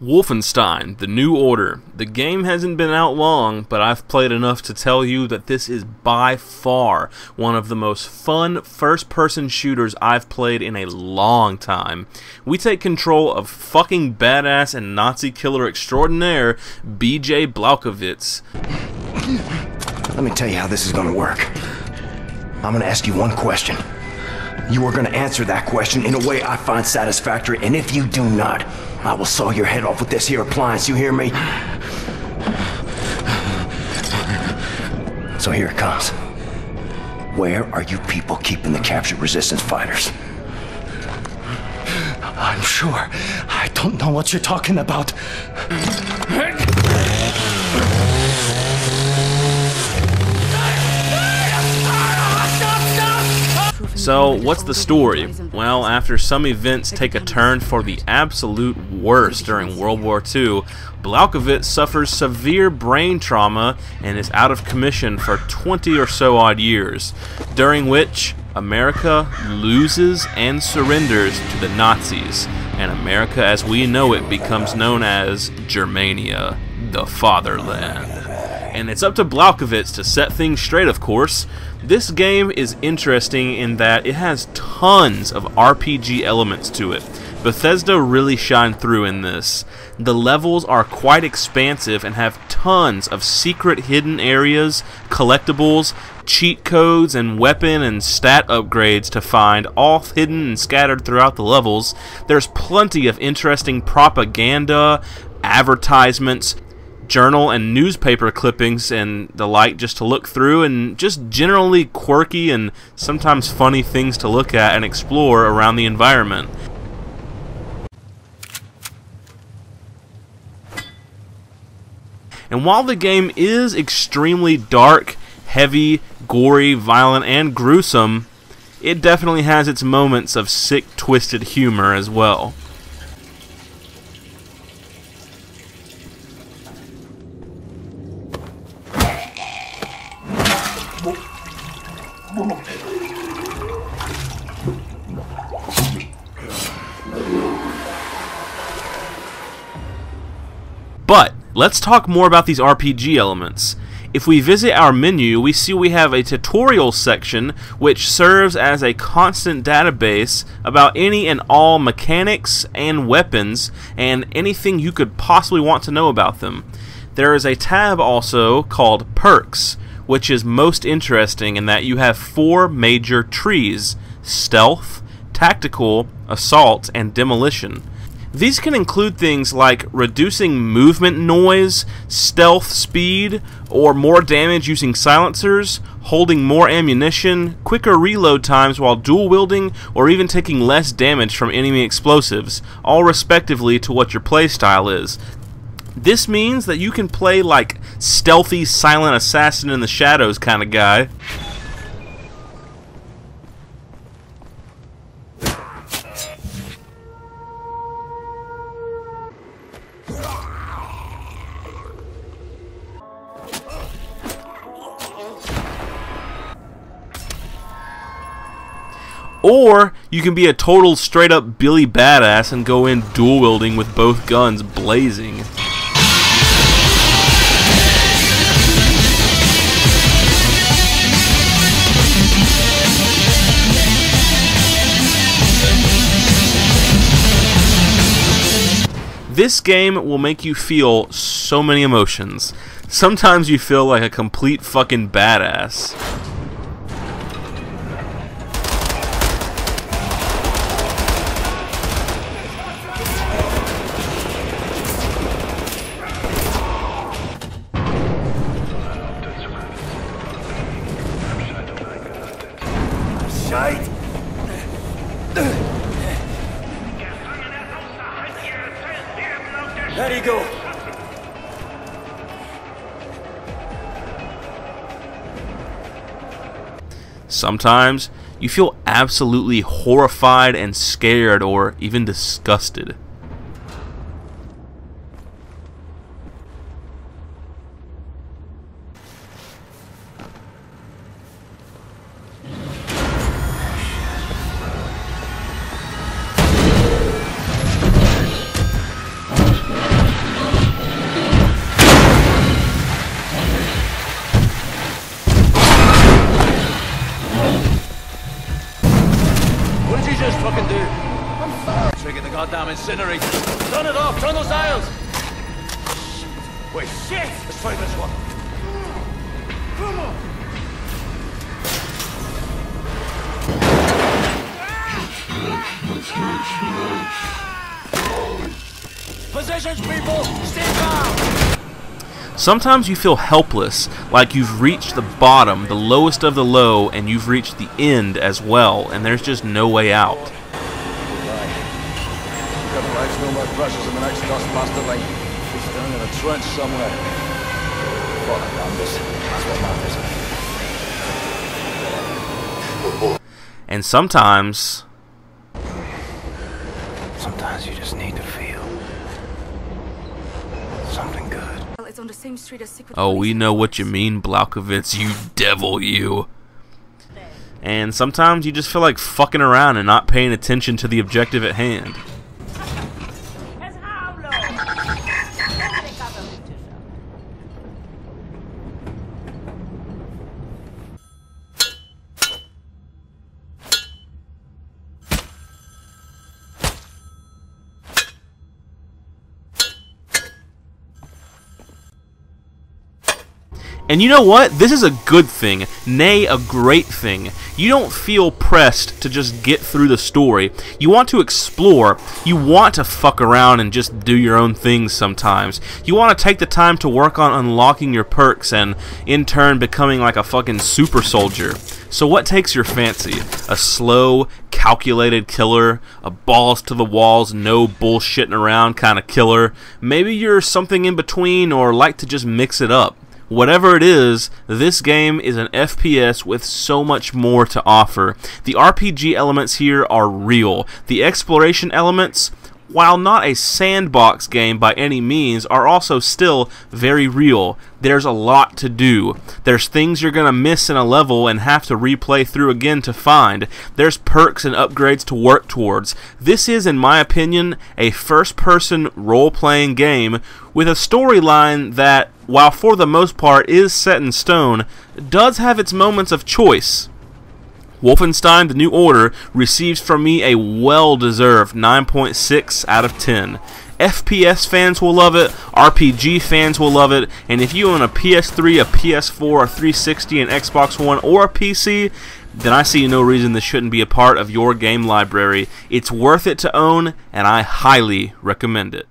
Wolfenstein: The New Order. The game hasn't been out long, but I've played enough to tell you that this is by far one of the most fun first-person shooters I've played in a long time. We take control of fucking badass and Nazi killer extraordinaire B.J. Blazkowicz. Let me tell you how this is gonna work. I'm gonna ask you one question. You are gonna answer that question in a way I find satisfactory, and if you do not, I will saw your head off with this here appliance, you hear me? So here it comes. Where are you people keeping the captured resistance fighters? I'm sure. I don't know what you're talking about. So, what's the story? Well, after some events take a turn for the absolute worst during World War II, Blazkowicz suffers severe brain trauma and is out of commission for 20 or so odd years, during which America loses and surrenders to the Nazis, and America as we know it becomes known as Germania, the fatherland. And it's up to Blazkowicz to set things straight, of course. This game is interesting in that it has tons of RPG elements to it. Bethesda really shined through in this. The levels are quite expansive and have tons of secret hidden areas, collectibles, cheat codes, and weapon and stat upgrades to find, all hidden and scattered throughout the levels. There's plenty of interesting propaganda, advertisements, journal and newspaper clippings and the like just to look through, and just generally quirky and sometimes funny things to look at and explore around the environment. And while the game is extremely dark, heavy, gory, violent, and gruesome, it definitely has its moments of sick, twisted humor as well. But let's talk more about these RPG elements. If we visit our menu, we see we have a tutorial section which serves as a constant database about any and all mechanics and weapons and anything you could possibly want to know about them. There is a tab also called Perks, which is most interesting in that you have 4 major trees: stealth, tactical, assault, and demolition. These can include things like reducing movement noise, stealth speed, or more damage using silencers, holding more ammunition, quicker reload times while dual wielding, or even taking less damage from enemy explosives, all respectively to what your playstyle is. This means that you can play like stealthy, silent assassin in the shadows kind of guy. Or you can be a total straight up Billy Badass and go in dual wielding with both guns blazing. This game will make you feel so many emotions. Sometimes you feel like a complete fucking badass. There you go. Sometimes you feel absolutely horrified and scared or even disgusted. incinerator. Turn it off! Turn those dials! Wait. Shit! Let's try this one. Come on! Positions, people! Stay calm! Sometimes you feel helpless, like you've reached the bottom, the lowest of the low, and you've reached the end as well, and there's just no way out. No more pressures in the next dustmaster line. He's down in a trench somewhere. Fuck, damn this. That's what matters. And sometimes you just need to feel something good. It's on the same street as Secret oh, we Police. know what you mean, Blaukowitz, you devil, you. And sometimes you just feel like fucking around and not paying attention to the objective at hand. And you know what? This is a good thing, nay, a great thing. You don't feel pressed to just get through the story. You want to explore. You want to fuck around and just do your own things sometimes. You want to take the time to work on unlocking your perks and, in turn, becoming like a fucking super soldier. So what takes your fancy? A slow, calculated killer? A balls to the walls, no bullshitting around kind of killer? Maybe you're something in between or like to just mix it up. Whatever it is, this game is an FPS with so much more to offer. The RPG elements here are real. The exploration elements, while not a sandbox game by any means, are also still very real. There's a lot to do. There's things you're going to miss in a level and have to replay through again to find. There's perks and upgrades to work towards. This is, in my opinion, a first-person role-playing game with a storyline that, while for the most part is set in stone, does have its moments of choice. Wolfenstein: The New Order receives from me a well-deserved 9.6 out of 10. FPS fans will love it, RPG fans will love it, and if you own a PS3, a PS4, a 360, an Xbox One, or a PC, then I see no reason this shouldn't be a part of your game library. It's worth it to own, and I highly recommend it.